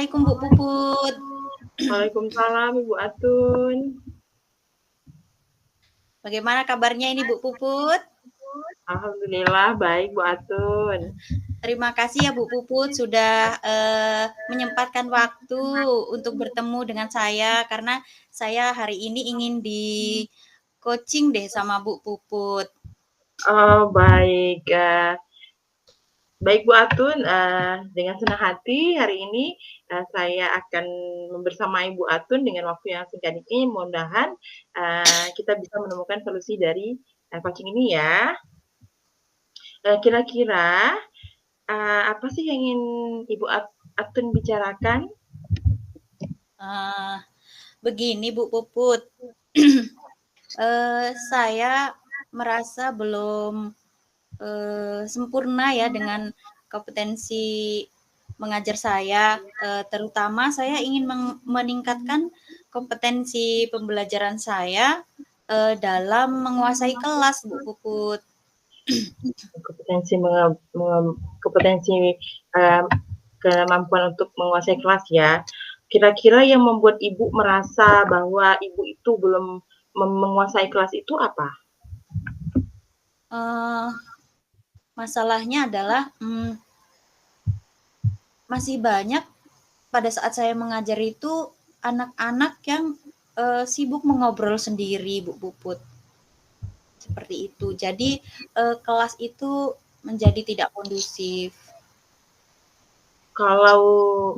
Assalamualaikum Bu Puput. Waalaikumsalam Ibu Atun. Bagaimana kabarnya ini Bu Puput? Alhamdulillah baik Bu Atun. Terima kasih ya Bu Puput sudah menyempatkan waktu untuk bertemu dengan saya karena saya hari ini ingin di coaching deh sama Bu Puput. Oh baik, baik Bu Atun, dengan senang hati hari ini saya akan membersamai Bu Atun dengan waktu yang singkat ini. Mudah-mudahan kita bisa menemukan solusi dari coaching ini ya. Kira-kira apa sih yang ingin Ibu Atun bicarakan? Begini Bu Puput, saya merasa belum sempurna ya dengan kompetensi mengajar saya, terutama saya ingin meningkatkan kompetensi pembelajaran saya dalam menguasai kelas Bu Puput. Kompetensi kompetensi kemampuan untuk menguasai kelas ya. Kira-kira yang membuat Ibu merasa bahwa Ibu itu belum menguasai kelas itu apa? Masalahnya adalah masih banyak pada saat saya mengajar itu anak-anak yang sibuk mengobrol sendiri Bu Puput. Seperti itu. Jadi kelas itu menjadi tidak kondusif. Kalau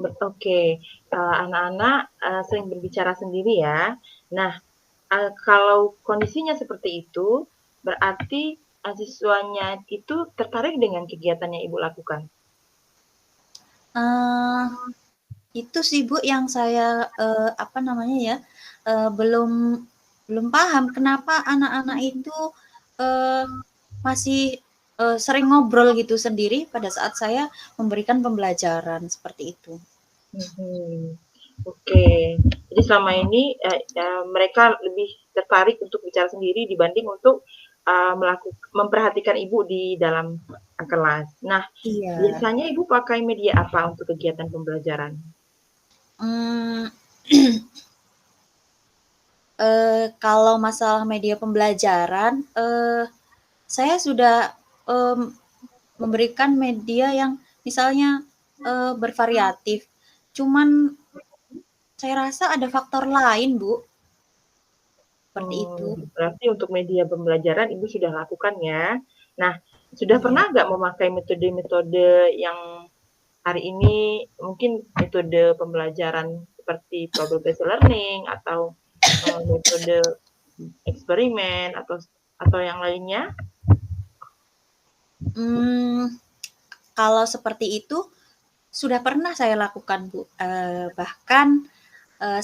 anak-anak sering berbicara sendiri ya. Nah, kalau kondisinya seperti itu, berarti siswanya itu tertarik dengan kegiatan yang Ibu lakukan? Itu sih Bu yang saya belum paham kenapa anak-anak itu masih sering ngobrol gitu sendiri pada saat saya memberikan pembelajaran seperti itu. Oke, jadi selama ini mereka lebih tertarik untuk bicara sendiri dibanding untuk memperhatikan Ibu di dalam kelas. Nah, Iya. biasanya Ibu pakai media apa untuk kegiatan pembelajaran? Kalau masalah media pembelajaran, saya sudah memberikan media yang misalnya bervariatif. Cuman saya rasa ada faktor lain, Bu. Seperti itu. Berarti untuk media pembelajaran Ibu sudah lakukan ya. Nah, sudah Iya. pernah nggak memakai metode-metode yang hari ini mungkin metode pembelajaran seperti problem based learning atau metode eksperimen atau yang lainnya? Kalau seperti itu sudah pernah saya lakukan, Bu. Bahkan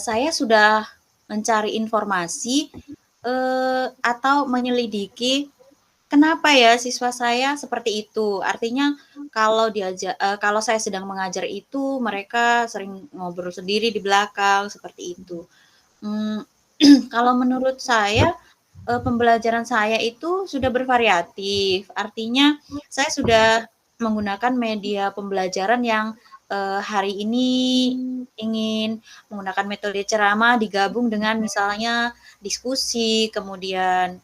saya sudah mencari informasi atau menyelidiki kenapa ya siswa saya seperti itu. Artinya kalau saya sedang mengajar itu mereka sering ngobrol sendiri di belakang seperti itu. Kalau menurut saya pembelajaran saya itu sudah bervariatif. Artinya saya sudah menggunakan media pembelajaran yang hari ini ingin menggunakan metode ceramah digabung dengan misalnya diskusi, kemudian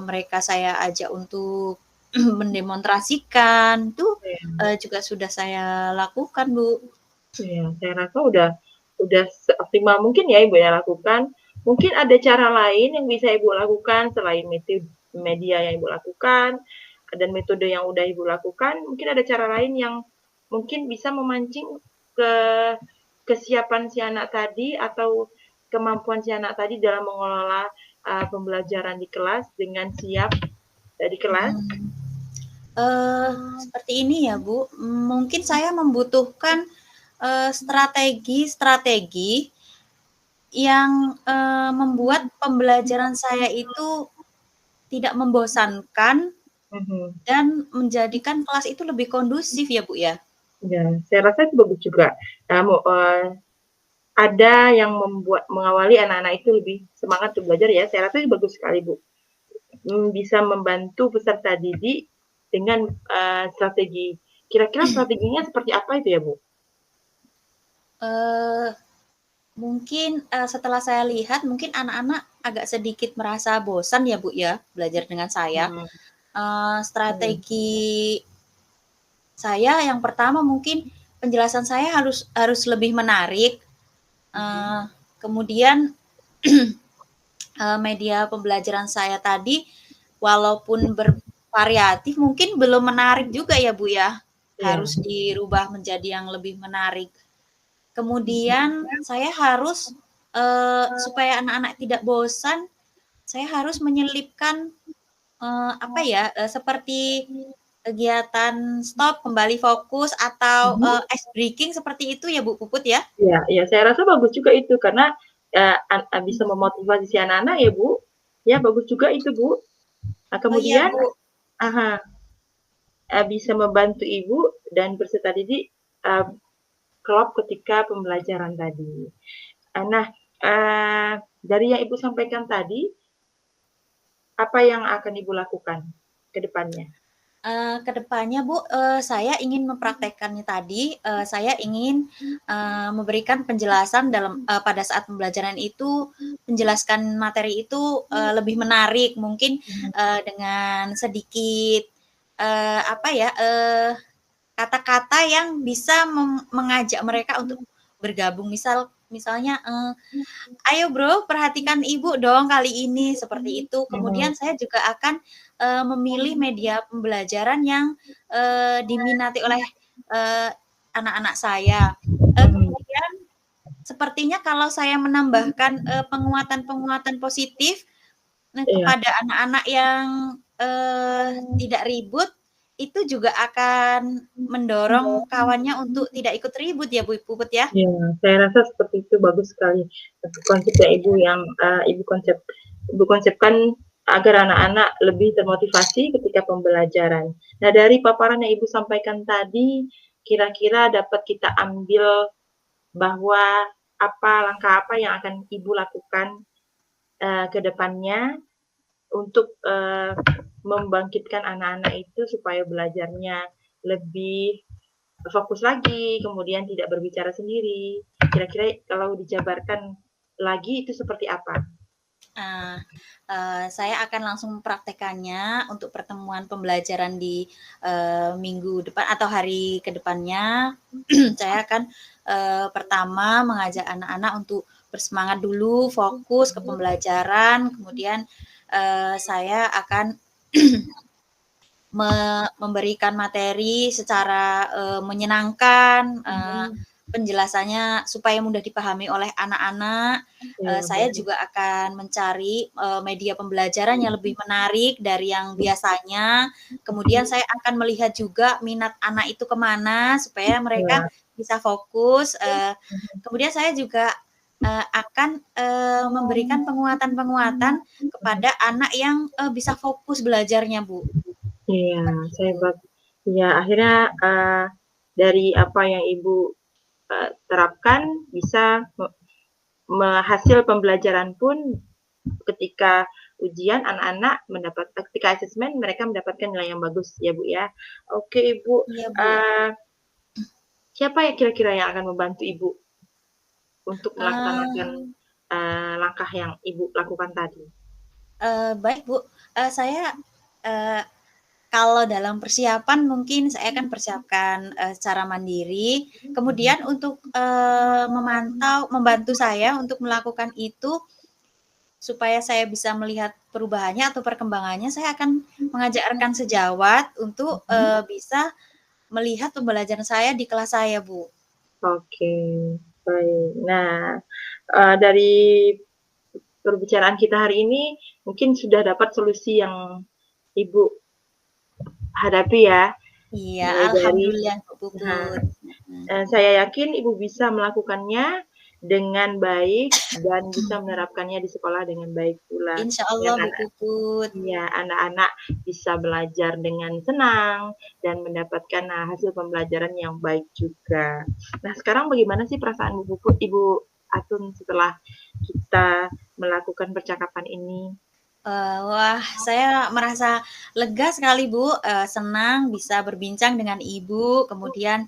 mereka saya ajak untuk mendemonstrasikan, itu juga sudah saya lakukan, Bu. Ya, saya rasa udah seoptimal mungkin ya Ibu ya lakukan. Mungkin ada cara lain yang bisa Ibu lakukan selain media yang Ibu lakukan dan metode yang udah Ibu lakukan, mungkin ada cara lain yang mungkin bisa memancing ke kesiapan si anak tadi atau kemampuan si anak tadi dalam mengelola pembelajaran di kelas dengan siap di kelas. Seperti ini ya, Bu. Mungkin saya membutuhkan strategi-strategi yang membuat pembelajaran saya itu tidak membosankan dan menjadikan kelas itu lebih kondusif ya, Bu, ya? Ya, saya rasa itu bagus juga. Ada yang mengawali anak-anak itu lebih semangat untuk belajar ya. Saya rasa itu bagus sekali, Bu. Bisa membantu peserta didik dengan strategi. Kira-kira strateginya seperti apa itu ya, Bu? Eee, Mungkin, setelah saya lihat mungkin anak-anak agak sedikit merasa bosan ya, Bu, ya, belajar dengan saya. Mhm, mhm, Strategi saya yang pertama mungkin penjelasan saya harus harus lebih menarik, mhm, eee, kemudian, media pembelajaran saya tadi walaupun bervariatif mungkin belum menarik juga ya, Bu, ya. iya, Harus dirubah menjadi yang lebih menarik. mhm, Kemudian saya harus, supaya anak-anak tidak bosan, saya harus menyelipkan, apa ya, seperti kegiatan stop, kembali fokus, atau, mhm. ice breaking seperti itu ya, Bu Puput, ya? Iya iya, saya rasa bagus juga itu karena, bisa Mhm. memotivasi si anak-anak ya, Bu. Ya bagus juga itu, Bu. Nah Oh iya, kemudian Bu. aha, bisa membantu Ibu dan peserta didik, klop ketika pembelajaran tadi. Nah, dari yang Ibu sampaikan tadi, apa yang akan Ibu lakukan ke depannya? Ke depannya, Bu, saya ingin mempraktekkannya tadi, saya ingin, memberikan penjelasan dalam pada saat pembelajaran itu, menjelaskan materi itu, lebih menarik, mungkin, Mhm, dengan sedikit, apa ya, kata-kata yang bisa mengajak mereka untuk bergabung. Misalnya, "Ayo Bro, perhatikan Ibu dong kali ini," seperti itu. mhm, Kemudian saya juga akan, memilih media pembelajaran yang, diminati oleh, eee, anak-anak saya. mhm, Kemudian sepertinya kalau saya menambahkan, penguatan-penguatan positif, iya kepada anak-anak yang, tidak ribut, itu juga akan mendorong kawannya untuk tidak ikut ribut ya, Bu Puput, ya? iya, saya rasa seperti itu bagus sekali. Konsep yang Ibu konsepkan agar anak-anak lebih termotivasi ketika pembelajaran. Nah, dari paparan yang Ibu sampaikan tadi, kira-kira dapat kita ambil bahwa langkah apa yang akan Ibu lakukan, ke depannya untuk, membangkitkan anak-anak itu supaya belajarnya lebih fokus lagi, kemudian tidak berbicara sendiri. Kira-kira kalau dijabarkan lagi itu seperti apa? Nah, saya akan langsung mempraktekannya untuk pertemuan pembelajaran di, minggu depan atau hari ke depannya. Saya akan, pertama mengajak anak-anak untuk bersemangat dulu, fokus ke pembelajaran, kemudian, saya akan memberikan materi secara, menyenangkan, Mhm, penjelasannya supaya mudah dipahami oleh anak-anak. iya Saya bagus. juga akan mencari, media pembelajaran yang lebih menarik dari yang biasanya. Kemudian saya akan melihat juga minat anak itu kemana supaya mereka Iya, bisa fokus, kemudian saya juga, akan, memberikan penguatan-penguatan kepada anak yang, bisa fokus belajarnya, Bu. iya, Seperti saya itu. bak iya akhirnya, dari apa yang Ibu, terapkan bisa hasil pembelajaran pun ketika ujian anak-anak ketika asesmen mereka mendapatkan nilai yang bagus ya, Bu, ya. Oke, Ibu, Iya, Bu. eee, siapa yang kira-kira yang akan membantu Ibu untuk Eee melaksanakan, langkah yang Ibu lakukan tadi? Baik, Bu. Saya, eee, kalau dalam persiapan mungkin saya akan persiapkan, secara mandiri. Kemudian untuk, membantu saya untuk melakukan itu, supaya saya bisa melihat perubahannya atau perkembangannya, saya akan mengajak rekan sejawat untuk, Mhm. bisa melihat pembelajaran saya di kelas saya, Bu. Oke, baik. Nah, dari perbicaraan kita hari ini mungkin sudah dapat solusi yang Ibu hadapi ya, Iya, mulai dari alhamdulillah, Bu nah, Puput. Mhm. saya yakin Ibu bisa melakukannya dengan baik dan bisa menerapkannya di sekolah dengan baik pula. Dan Insyaallah, Bu Puput. iya, anak-anak bisa belajar dengan senang dan mendapatkan, hasil pembelajaran yang baik juga. Nah, sekarang bagaimana sih perasaan Bu Puput, Ibu Atun setelah kita melakukan percakapan ini? Wah, saya merasa lega sekali, Bu, senang bisa berbincang dengan Ibu, kemudian,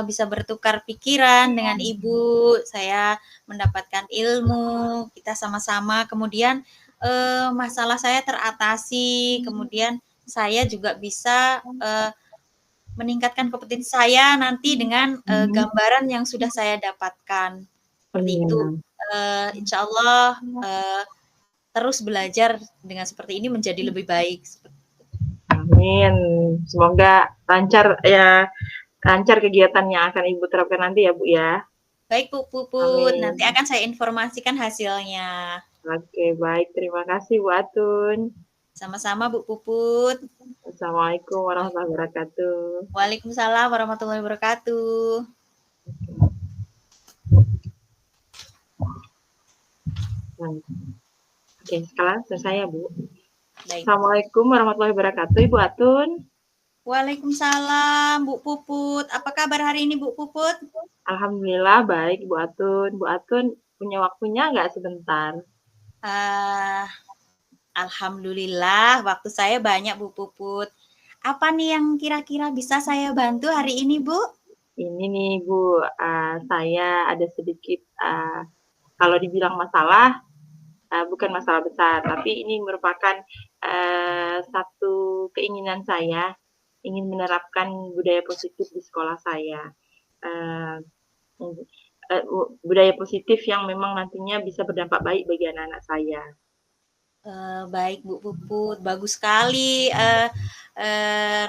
bisa bertukar pikiran dengan Ibu, saya mendapatkan ilmu, kita sama-sama, kemudian, masalah saya teratasi, kemudian saya juga bisa, meningkatkan kompetensi saya nanti dengan, Mhm. gambaran yang sudah saya dapatkan, seperti itu. Iya. Insyaallah, terus belajar dengan seperti ini menjadi lebih baik, Amin. Semoga lancar ya, lancar kegiatan yang akan Ibu terapkan nanti ya, Bu, ya. baik Bu Puput, nanti Amin. akan saya informasikan hasilnya. Oke, baik. Terima kasih, Bu Atun. Sama-sama Bu Puput. Assalamualaikum warahmatullahi wabarakatuh. Waalaikumsalam warahmatullahi wabarakatuh. Nah, oke, sekarang selesai ya, Bu. Baik. Assalamualaikum warahmatullahi wabarakatuh, Ibu Atun. Waalaikumsalam Bu Puput. Apa kabar hari ini Bu Puput? Alhamdulillah baik, Bu Atun. Bu Atun punya waktunya nggak sebentar? Ah, alhamdulillah waktu saya banyak Bu Puput. Apa nih yang kira-kira bisa saya bantu hari ini Bu? Ini nih, Bu, saya ada sedikit, kalau dibilang masalah, bukan masalah besar, tapi ini merupakan, satu keinginan saya, ingin menerapkan budaya positif di sekolah saya. Eee, budaya positif yang memang nantinya bisa berdampak baik bagi anak-anak saya. Baik Bu Puput, bagus sekali,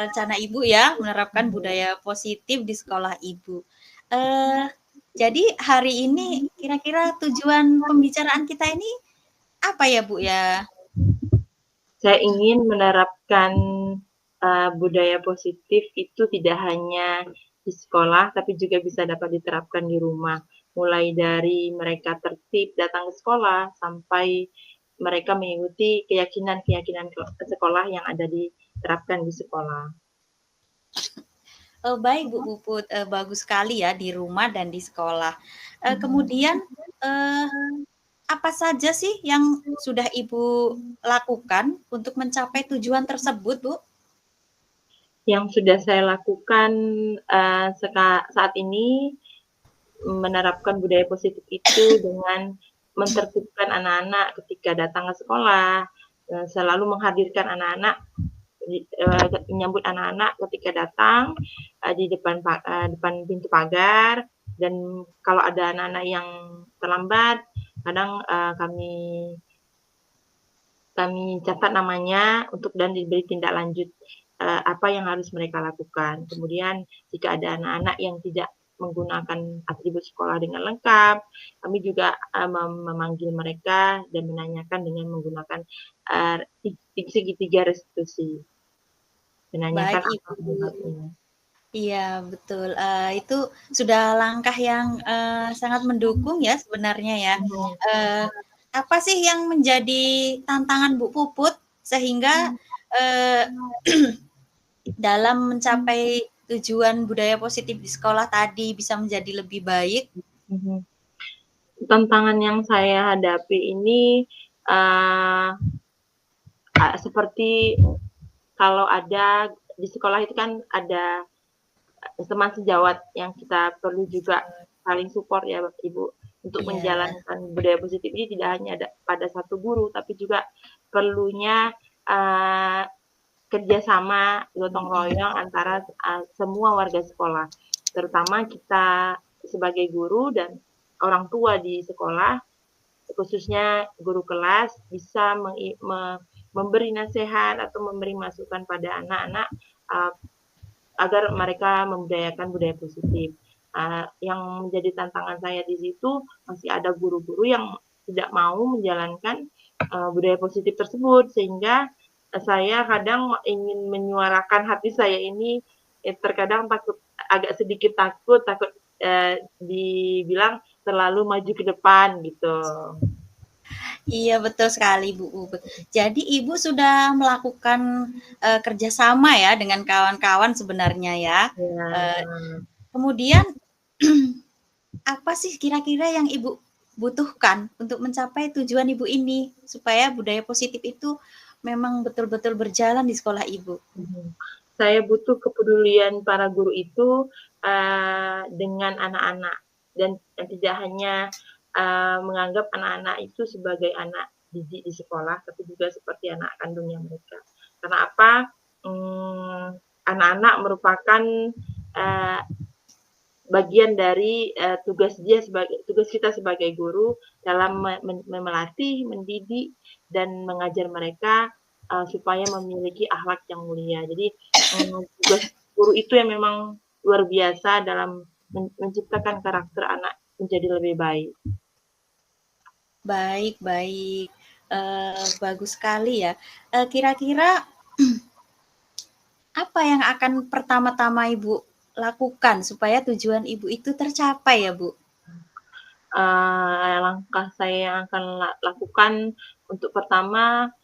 rencana Ibu ya menerapkan budaya positif di sekolah Ibu. Eee, jadi hari ini kira-kira tujuan pembicaraan kita ini apa ya Bu ya? Saya ingin menerapkan, budaya positif itu tidak hanya di sekolah, tapi juga bisa dapat diterapkan di rumah. Mulai dari mereka tertib datang ke sekolah, sampai mereka mengikuti keyakinan-keyakinan sekolah yang ada diterapkan di sekolah. Baik Bu Puput, bagus sekali ya di rumah dan di sekolah. Mhm. Kemudian, eee, apa saja sih yang sudah Ibu lakukan untuk mencapai tujuan tersebut Bu? Yang sudah saya lakukan, saat ini menerapkan budaya positif itu dengan mentertibkan anak-anak ketika datang ke sekolah, selalu menghadirkan anak-anak menyambut anak-anak ketika datang, di depan pintu pagar, dan kalau ada anak-anak yang terlambat, kadang, kami kami catat namanya untuk dan diberi tindak lanjut, apa yang harus mereka lakukan. Kemudian jika ada anak-anak yang tidak menggunakan atribut sekolah dengan lengkap, kami juga, memanggil mereka dan menanyakan dengan menggunakan, segitiga restitusi, Baik menanyakan apa Ibu. penyebabnya. Iya betul, itu sudah langkah yang, sangat mendukung ya sebenarnya ya. Mhm. Eee, apa sih yang menjadi tantangan Bu Puput sehingga, eee, dalam mencapai tujuan budaya positif di sekolah tadi bisa menjadi lebih baik? Mhm. Tantangan yang saya hadapi ini, eee, seperti kalau ada di sekolah itu kan ada teman sejawat yang kita perlu juga saling support ya Ibu, untuk Iya, menjalankan budaya positif ini tidak hanya ada pada satu guru, tapi juga perlunya, eee, kerjasama gotong royong antara, semua warga sekolah, terutama kita sebagai guru dan orang tua di sekolah, khususnya guru kelas bisa memberi nasihat atau memberi masukan pada anak-anak, eee, agar mereka membudayakan budaya positif. Yang menjadi tantangan saya di situ masih ada guru-guru yang tidak mau menjalankan, budaya positif tersebut, sehingga, saya kadang ingin menyuarakan hati saya ini, terkadang agak sedikit takut takut, dibilang terlalu maju ke depan gitu. iya betul sekali Bu Puput. Jadi Ibu sudah melakukan, kerjasama ya dengan kawan-kawan sebenarnya ya, Ya, eee, kemudian apa sih kira-kira yang Ibu butuhkan untuk mencapai tujuan Ibu ini, supaya budaya positif itu memang betul-betul berjalan di sekolah Ibu? Saya butuh kepedulian para guru itu, dengan anak-anak dan tidak hanya, menganggap anak-anak itu sebagai anak didik di sekolah, tapi juga seperti anak kandungnya mereka. Karena apa? Anak-anak merupakan, eee, bagian dari, tugas kita sebagai guru dalam melatih, mendidik, dan mengajar mereka, supaya memiliki akhlak yang mulia. Jadi, tugas guru itu yang memang luar biasa dalam menciptakan karakter anak menjadi lebih baik. Baik baik, bagus sekali ya. Kira-kira apa yang akan pertama-tama Ibu lakukan supaya tujuan Ibu itu tercapai ya, Bu? Langkah saya yang akan lakukan untuk pertama,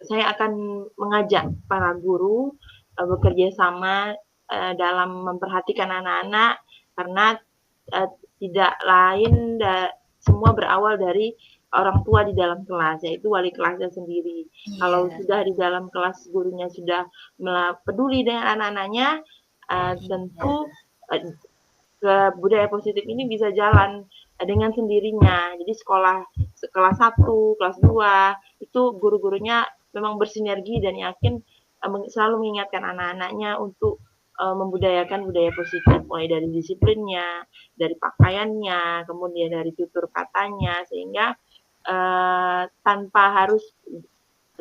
saya akan mengajak para guru, bekerja sama, dalam memperhatikan anak-anak karena, eee, tidak lain semua berawal dari orang tua di dalam kelas, yaitu wali kelasnya sendiri. Kalau Iya sudah di dalam kelas gurunya sudah peduli dengan anak-anaknya, iya. tentu, eee budaya positif ini bisa jalan, dengan sendirinya. Jadi kelas 1, kelas 2 itu guru-gurunya memang bersinergi dan yakin, selalu mengingatkan anak-anaknya untuk, membudayakan budaya positif, mulai dari disiplinnya, dari pakaiannya, kemudian dari tutur katanya, sehingga, tanpa harus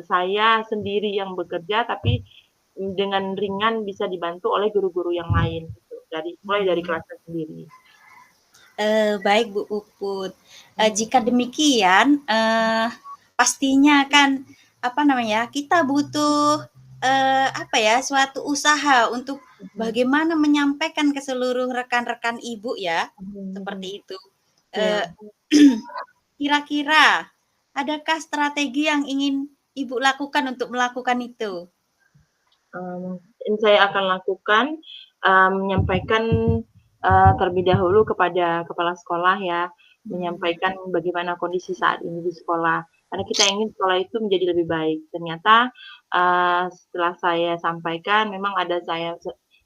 saya sendiri yang bekerja, tapi dengan ringan bisa dibantu oleh guru-guru yang lain gitu, mulai dari Mmm. kelasnya sendiri. Baik Bu Puput. Mmm, Jika demikian, pastinya kan, apa namanya, kita butuh, apa ya, suatu usaha untuk mhm, bagaimana menyampaikan ke seluruh rekan-rekan Ibu ya, mhm, seperti mhm. itu. Iya, Eee, Kira-kira adakah strategi yang ingin Ibu lakukan untuk melakukan itu? yang saya akan lakukan, menyampaikan, terlebih dahulu kepada kepala sekolah ya, Mmm, menyampaikan bagaimana kondisi saat ini di sekolah, karena kita ingin sekolah itu menjadi lebih baik. Ternyata, setelah saya sampaikan memang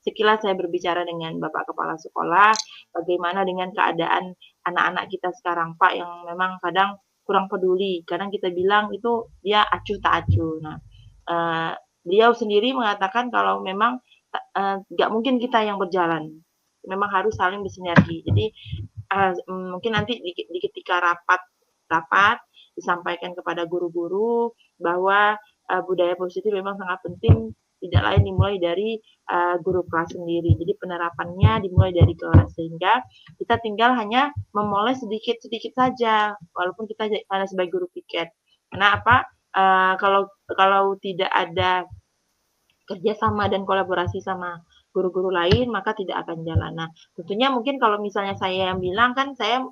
sekilas saya berbicara dengan Bapak Kepala Sekolah, bagaimana dengan keadaan anak-anak kita sekarang, Pak, yang memang kadang kurang peduli. Kadang kita bilang itu dia acuh tak acuh. Nah, eee beliau sendiri mengatakan kalau memang, nggak mungkin kita yang berjalan, memang harus saling bersinergi. Jadi, mungkin nanti di ketika rapat disampaikan kepada guru-guru bahwa, budaya positif memang sangat penting, tidak lain dimulai dari, guru kelas sendiri. Jadi penerapannya dimulai dari kelas, sehingga kita tinggal hanya memoles sedikit-sedikit saja, walaupun kita hanya sebagai guru piket. Karena apa, kalau kalau tidak ada kerjasama dan kolaborasi sama guru-guru lain, maka tidak akan jalan. Nah, tentunya mungkin kalau misalnya saya yang bilang kan saya,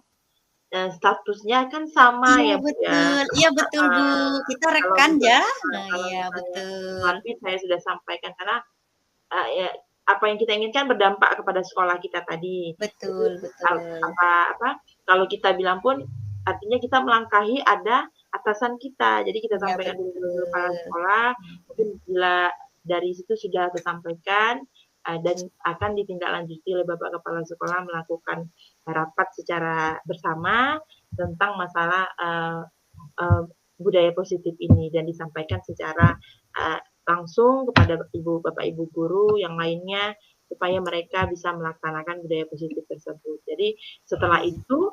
statusnya kan sama iya ya, Bu, ya, betul iya betul Bu, kita kalau rekan ya. Nah kalau iya misalnya betul, tapi saya sudah sampaikan karena, ya apa yang kita inginkan berdampak kepada sekolah kita tadi. Jadi, betul betul. apa, kalau kita bilang pun artinya kita melangkahi ada atasan kita. Jadi kita Iya sampaikan dulu ke kepala betul. sekolah, mungkin bila dari situ sudah tersampaikan, dan akan ditindaklanjuti oleh Bapak Kepala Sekolah melakukan rapat secara bersama tentang masalah, eee, budaya positif ini dan disampaikan secara, langsung kepada Bapak Ibu guru yang lainnya, supaya mereka bisa melaksanakan budaya positif tersebut. Jadi setelah itu,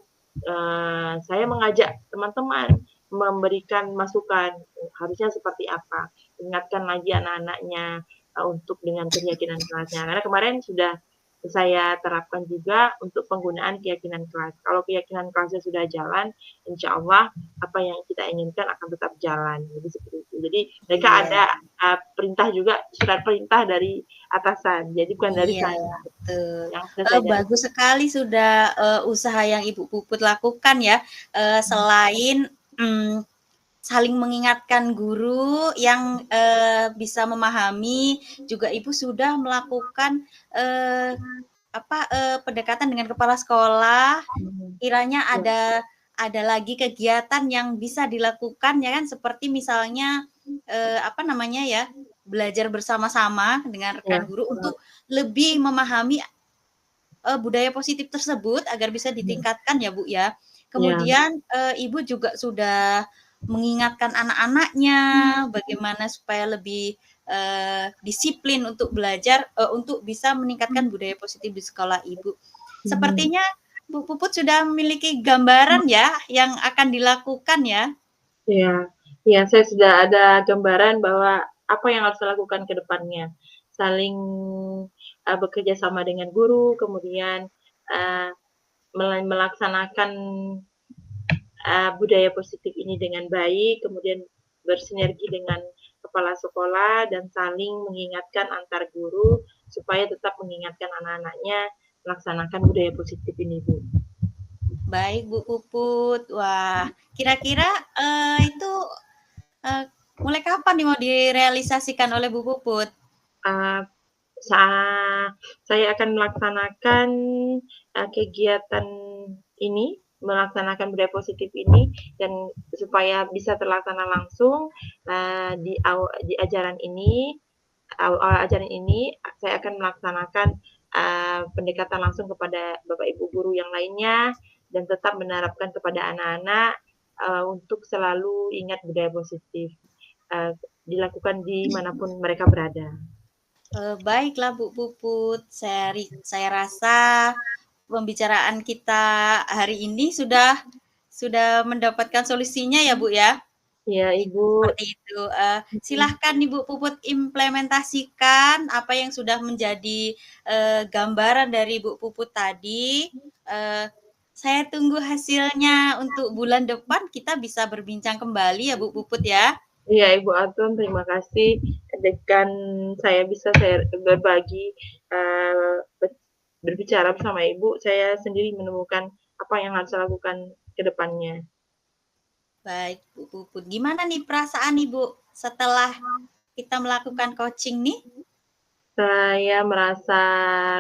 saya mengajak teman-teman memberikan masukan, harusnya seperti apa, ingatkan lagi anak-anaknya, untuk dengan keyakinan kelasnya. Karena kemarin sudah saya terapkan juga untuk penggunaan keyakinan kelas. Kalau keyakinan kelasnya sudah jalan, insya Allah apa yang kita inginkan akan tetap jalan. Jadi seperti itu. Jadi mereka Iya ada, perintah juga, surat perintah dari atasan, jadi bukan dari iya saya, betul. yang sudah saya Bagus sekali sudah, usaha yang Ibu Puput lakukan ya, selain, mmm, saling mengingatkan guru yang, bisa memahami, juga Ibu sudah melakukan, eee pendekatan dengan kepala sekolah, Mhm. kiranya Ya, ada lagi kegiatan yang bisa dilakukan ya kan, seperti misalnya, apa namanya ya, belajar bersama-sama dengan iya, rekan guru heeh, untuk lebih memahami, budaya positif tersebut agar bisa mhm, ditingkatkan ya, Bu, ya. iya, Kemudian, Ibu juga sudah mengingatkan anak-anaknya bagaimana supaya lebih, disiplin untuk belajar, untuk bisa meningkatkan budaya positif di sekolah Ibu. mhm. Sepertinya Bu Puput sudah memiliki gambaran ya yang akan dilakukan ya? Iya, iya, saya sudah ada gambaran bahwa apa yang harus saya lakukan ke depannya. Saling, bekerja sama dengan guru, kemudian, eee, melaksanakan, budaya positif ini dengan baik, kemudian bersinergi dengan kepala sekolah dan saling mengingatkan antar guru supaya tetap mengingatkan anak-anaknya melaksanakan budaya positif ini, Bu. Baik Bu Puput. Wah, kira-kira, itu, eee, mulai kapan nih mau direalisasikan oleh Bu Puput? Eee, sa saya akan melaksanakan, kegiatan ini, melaksanakan budaya positif ini dan supaya bisa terlaksana langsung, di ajaran ini, awal ajaran ini, saya akan melaksanakan, pendekatan langsung kepada Bapak Ibu guru yang lainnya dan tetap menerapkan kepada anak-anak, untuk selalu ingat budaya positif, eee, dilakukan di manapun mereka berada. Baiklah Bu Puput, saya rasa pembicaraan kita hari ini sudah mendapatkan solusinya ya, Bu, ya? Iya, Ibu, Seperti itu, mhm, silahkan Ibu Puput implementasikan apa yang sudah menjadi, gambaran dari Ibu Puput tadi, eee, saya tunggu hasilnya untuk bulan depan kita bisa berbincang kembali ya Bu Puput ya. iya, Ibu Atun, terima kasih dengan saya berbagi, berbicara bersama Ibu, saya sendiri menemukan apa yang harus saya lakukan ke depannya. Baik Bu Puput, gimana nih perasaan Ibu setelah kita melakukan coaching nih? Saya merasa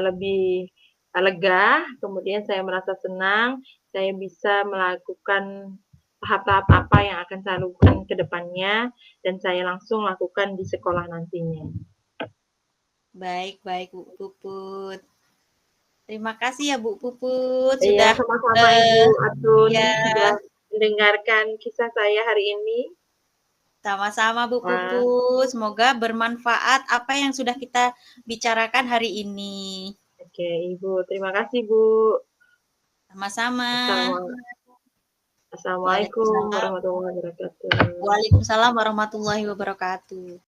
lebih, lega, kemudian saya merasa senang, saya bisa melakukan tahap-tahap apa yang akan saya lakukan ke depannya, dan saya langsung lakukan di sekolah nantinya. Baik baik Bu Puput. Terima kasih ya Bu Puput Iya, sudah, sama-sama Ibu eee, Atun, ya sudah mendengarkan kisah saya hari ini. sama-sama Bu Wah, Puput, semoga bermanfaat apa yang sudah kita bicarakan hari ini. oke Ibu, terima kasih Bu. Sama-sama. Assalamualaikum Waalaikumsalam warahmatullahi wabarakatuh. Waalaikumsalam warahmatullahi wabarakatuh.